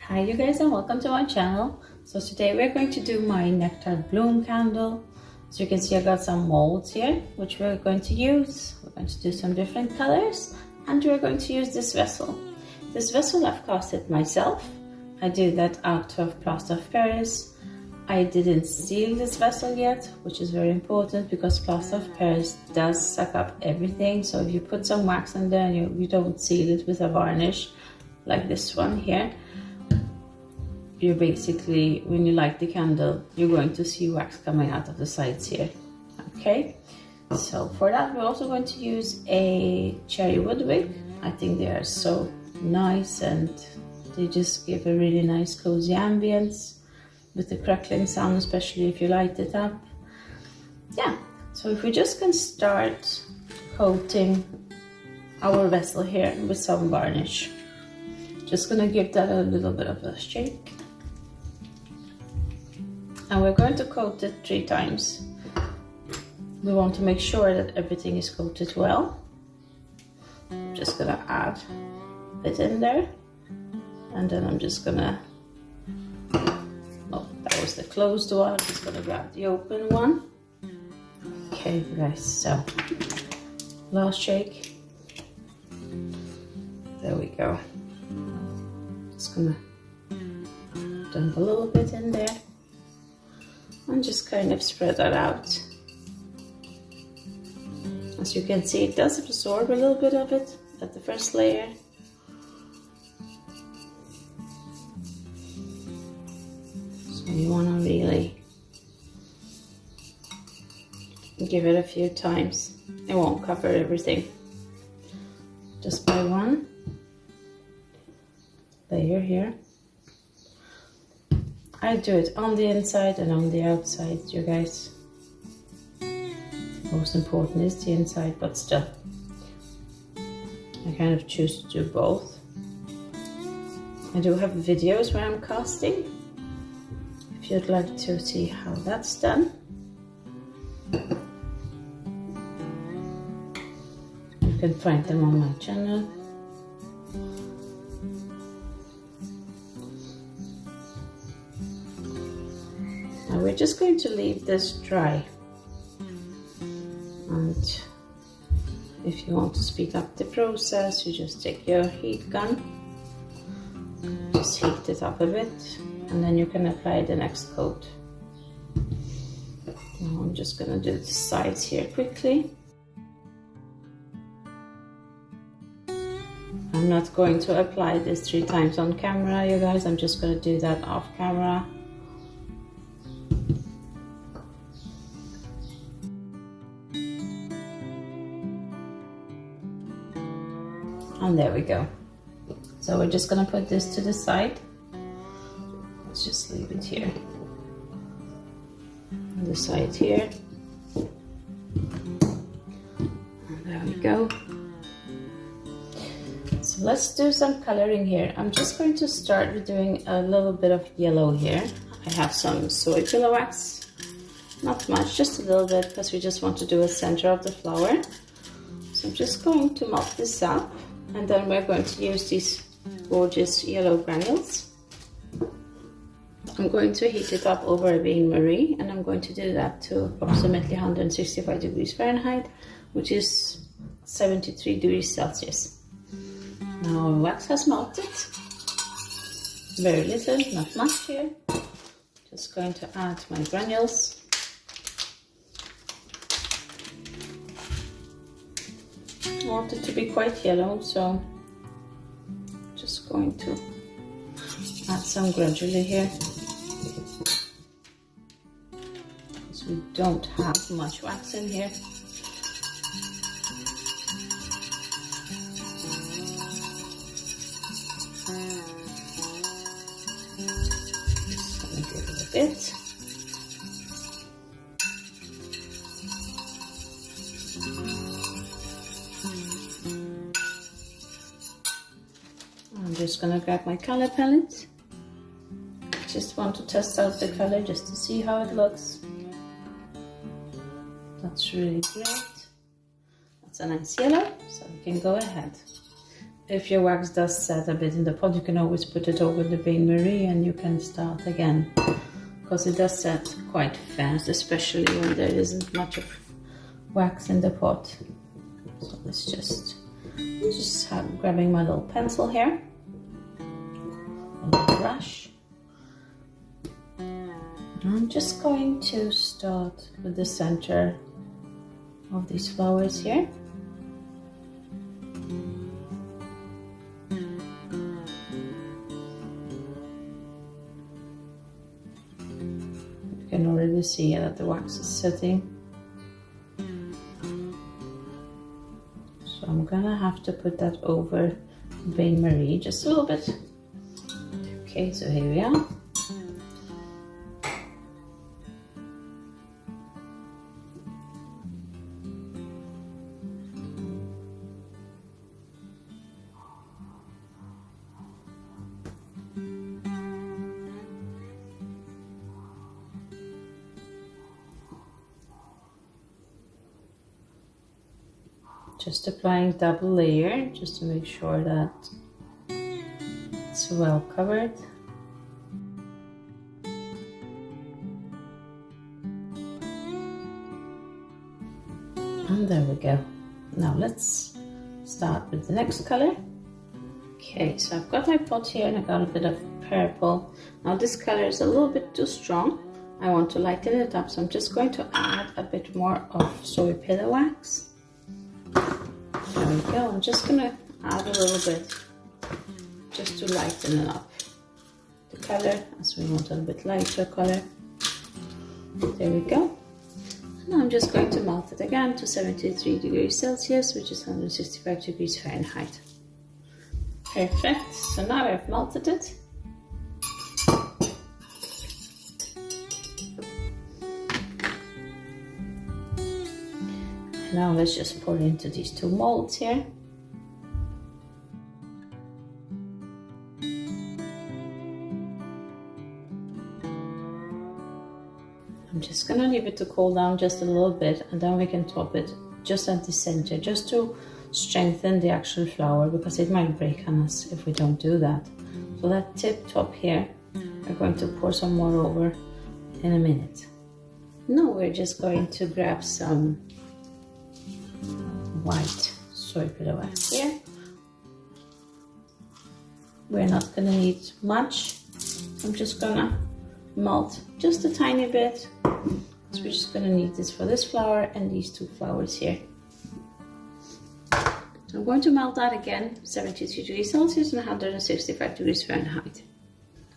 Hi you guys, and welcome to my channel. So today we're going to do my Nectar Bloom candle. As you can see, I got some molds here which we're going to use. We're going to do some different colors, and we're going to use this vessel. This vessel I've casted myself. I did that out of plaster of Paris. I didn't seal this vessel yet, which is very important because plaster of Paris does suck up everything. So if you put some wax in there and you don't seal it with a varnish like this one here, you're basically, when you light the candle, you're going to see wax coming out of the sides here. Okay, so for that we're also going to use a cherry wood wick. I think they are so nice and they just give a really nice cozy ambience with the crackling sound, especially if you light it up. Yeah, so if we just can start coating our vessel here with some varnish. Just gonna give that a little bit of a shake. And we're going to coat it 3 times. We want to make sure that everything is coated well. I'm just gonna add a bit in there. And then I'm just gonna, oh, that was the closed one. I'm just gonna grab the open one. Okay guys, so last shake. There we go. Just gonna dump a little bit in there and just kind of spread that out. As you can see, it does absorb a little bit of it at the first layer. So you want to really give it a few times. It won't cover everything. Just by one layer here. I do it on the inside and on the outside, you guys. Most important is the inside, but still, I kind of choose to do both. I do have videos where I'm casting, if you'd like to see how that's done. You can find them on my channel. Now we're just going to leave this dry, and if you want to speed up the process, you just take your heat gun, just heat it up a bit, and then you can apply the next coat. Now I'm just going to do the sides here quickly. I'm not going to apply this 3 times on camera, you guys. I'm just going to do that off camera. And there we go. So we're just gonna put this to the side. Let's just leave it here. On the side here. And there we go. So let's do some coloring here. I'm just going to start with doing a little bit of yellow here. I have some soy pillow wax. Not much, just a little bit, because we just want to do a center of the flower. So I'm just going to mop this up. And then we're going to use these gorgeous yellow granules. I'm going to heat it up over a bain-marie, and I'm going to do that to approximately 165 degrees Fahrenheit, which is 73 degrees Celsius. Now wax has melted. Very little, not much here. Just going to add my granules. I want it to be quite yellow, so just going to add some gradually here, because we don't have much wax in here. Just gonna give it a bit. I'm just gonna grab my color palette. Just want to test out the color just to see how it looks. That's really great. That's a nice yellow, so we can go ahead. if your wax does set a bit in the pot, you can always put it over the bain-marie and you can start again, because it does set quite fast, especially when there isn't much of wax in the pot. So let's just grabbing my little pencil here and a brush. I'm just going to start with the center of these flowers here. You can already see that the wax is setting. So I'm gonna have to put that over bain-marie just a little bit. Okay, so here we are. Just applying double layer just to make sure that it's well covered. And there we go. Now let's start with the next color. Okay, so I've got my pot here and I got a bit of purple. Now this color is a little bit too strong. I want to lighten it up, so I'm just going to add a bit more of soy pillow wax. There we go. I'm just going to add a little bit just to lighten it up the color, as we want a bit lighter color. There we go. And I'm just going to melt it again to 73 degrees Celsius, which is 165 degrees Fahrenheit. Perfect. So now I've melted it. Now let's just pour into these two molds here. I'm just gonna leave it to cool down just a little bit, and then we can top it just at the center, just to strengthen the actual flower, because it might break on us if we don't do that. So that tip top here, we're going to pour some more over in a minute. Now we're just going to grab some white soy pillow wax here. We're not gonna need much. I'm just gonna melt just a tiny bit. So we're just gonna need this for this flower and these two flowers here. So I'm going to melt that again, 73 degrees Celsius and 165 degrees Fahrenheit.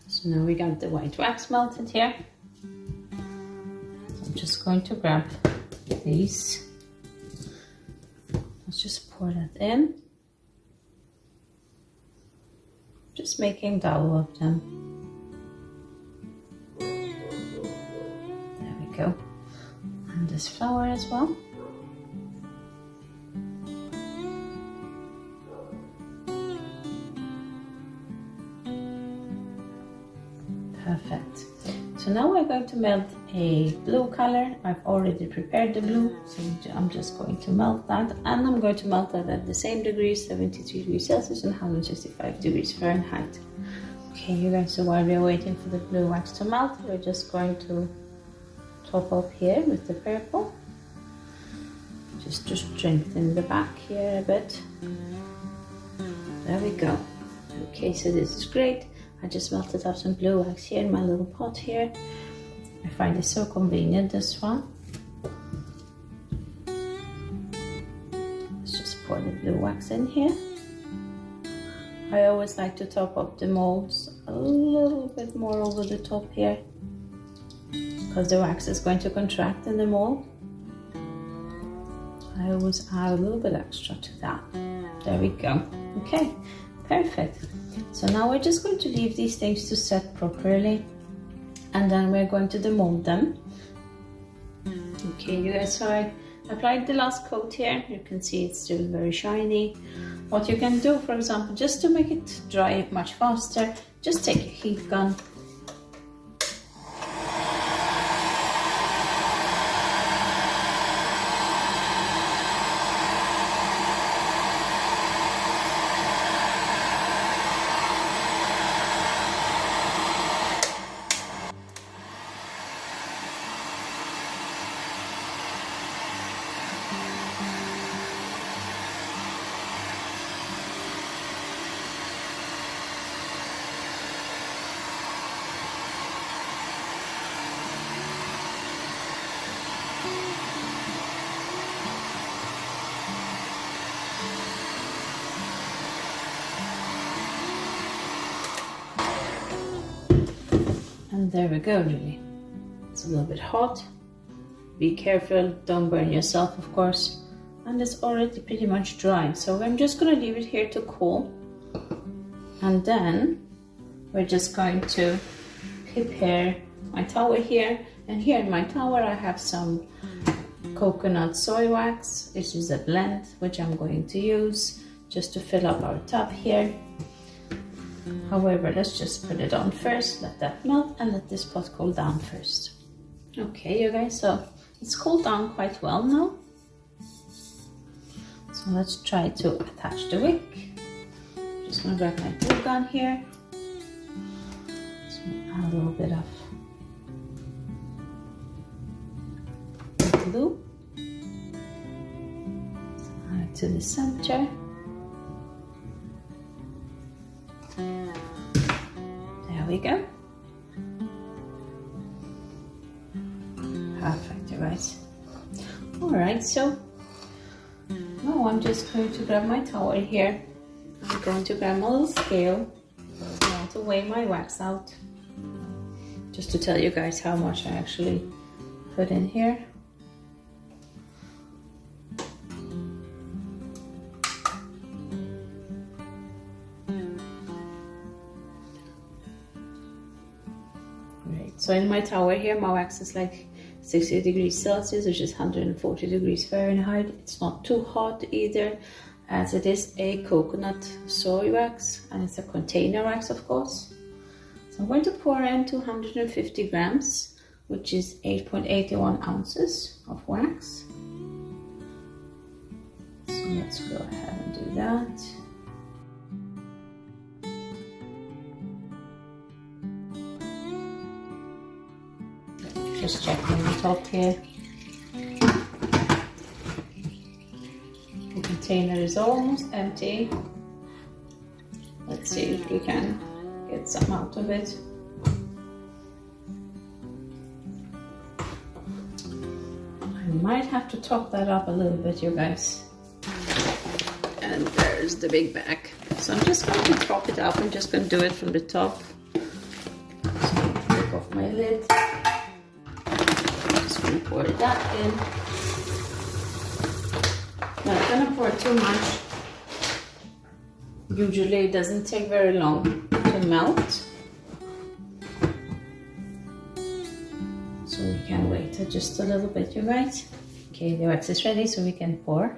So now we got the white wax melted here. So I'm just going to grab these. Let's just pour that in. Just making double of them. There we go. And this flower as well. Perfect. So now we're going to melt a blue color. I've already prepared the blue, so I'm just going to melt that, and I'm going to melt that at the same degrees, 73 degrees Celsius and 165 degrees Fahrenheit. Okay, you guys, so while we're waiting for the blue wax to melt, we're just going to top up here with the purple, just to strengthen the back here a bit. There we go. Okay, so this is great. I just melted up some blue wax here in my little pot here. I find it so convenient, this one. Let's just pour the blue wax in here. I always like to top up the molds a little bit more over the top here, because the wax is going to contract in the mold. I always add a little bit extra to that. There we go. Okay, perfect. So now we're just going to leave these things to set properly, and then we're going to demold them. Okay, you guys, so I applied the last coat here. You can see it's still very shiny. What you can do, for example, just to make it dry much faster, just take a heat gun. And there we go, really. It's a little bit hot. Be careful, don't burn yourself, of course. And it's already pretty much drying, so I'm just going to leave it here to cool. And then we're just going to prepare my tower here. And here in my tower I have some coconut soy wax. This is a blend which I'm going to use just to fill up our tub here. However, let's just put it on first, let that melt, and let this pot cool down first. Okay, you guys, so it's cooled down quite well now. So let's try to attach the wick. Just gonna grab my glue gun here. So add a little bit of glue. Add it to the center. There we go. Perfect, you guys. All right, so now I'm just going to grab my tower here. I'm going to grab my little scale. I want to weigh my wax out. Just to tell you guys how much I actually put in here. Great. So in my tower here, my wax is like 60 degrees Celsius, which is 140 degrees Fahrenheit. It's not too hot either, as it is a coconut soy wax, and it's a container wax, of course. So I'm going to pour in 250 grams, which is 8.81 ounces of wax. So let's go ahead and do that. Just checking the top here. The container is almost empty. Let's see if we can get some out of it. I might have to top that up a little bit, you guys. And there's the big bag. So I'm just going to top it up. I'm just going to do it from the top. So take off my lid. Pour that in. Not gonna pour too much. Usually it doesn't take very long to melt, so we can wait just a little bit, you guys. Okay, the wax is ready, so we can pour.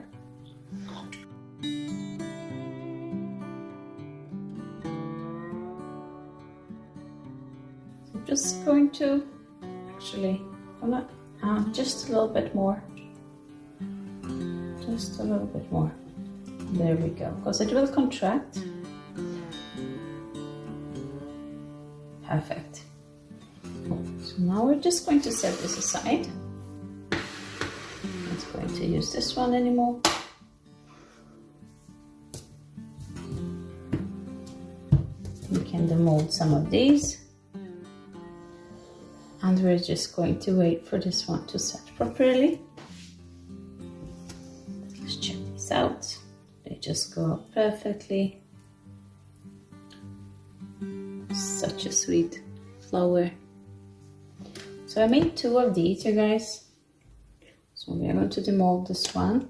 So I'm just going to just a little bit more. Just a little bit more. There we go, because it will contract. Perfect. So now we're just going to set this aside. Not going to use this one anymore. We can demold some of these. And we're just going to wait for this one to set properly. Let's check these out. They just go up perfectly. Such a sweet flower. So I made 2 of these, you guys. So we are going to demold this one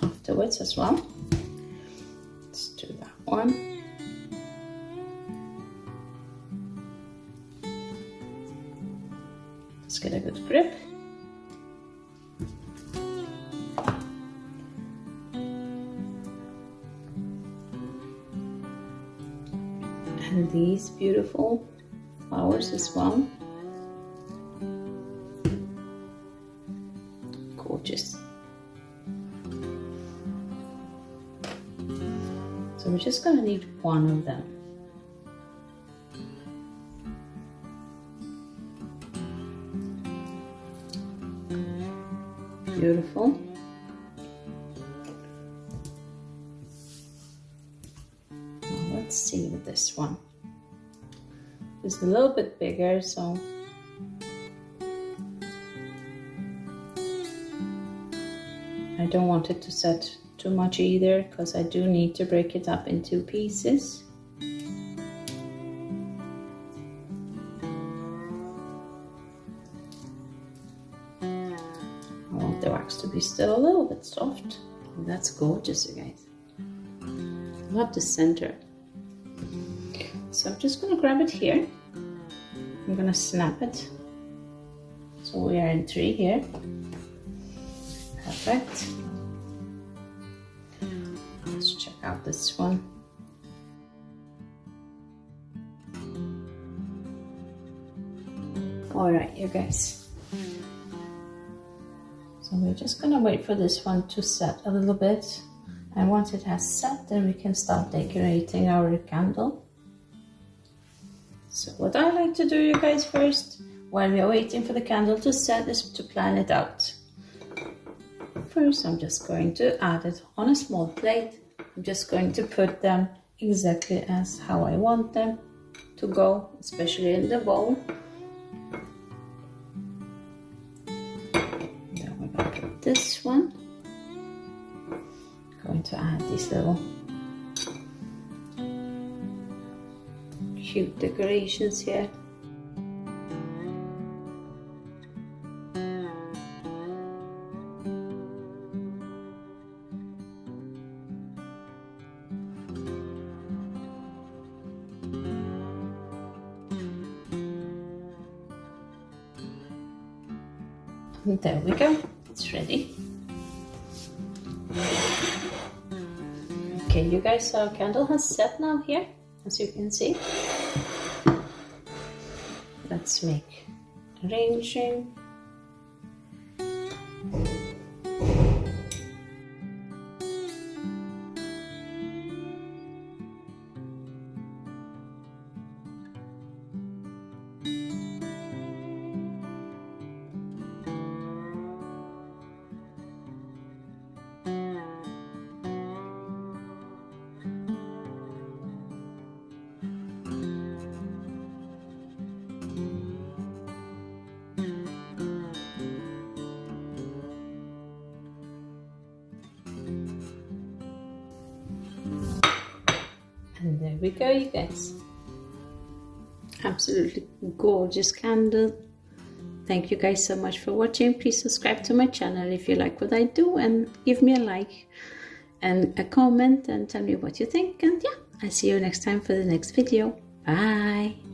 afterwards as well. Let's do that one. Let's get a good grip. And these beautiful flowers as well. Gorgeous. So we're just gonna need 1 of them. Beautiful. Now let's see with this one. It's a little bit bigger, so I don't want it to set too much either, because I do need to break it up into pieces. the wax to be still a little bit soft. And that's gorgeous, you guys. Love the center. So I'm just gonna grab it here. I'm gonna snap it. So we are in 3 here. Perfect. Let's check out this one. All right, you guys. So we're just gonna wait for this one to set a little bit. And once it has set, then we can start decorating our candle. So what I like to do, you guys, first, while we are waiting for the candle to set, is to plan it out. First, I'm just going to add it on a small plate. I'm just going to put them exactly as how I want them to go, especially in the bowl. Then we're going to put this one. Going to add these little cute decorations here. And there we go, it's ready. Okay, you guys, our candle has set now here, as you can see. Let's make arranging. And there we go, you guys. Absolutely gorgeous candle. Thank you guys so much for watching. Please subscribe to my channel if you like what I do, and give me a like and a comment and tell me what you think. And yeah, I'll see you next time for the next video. Bye.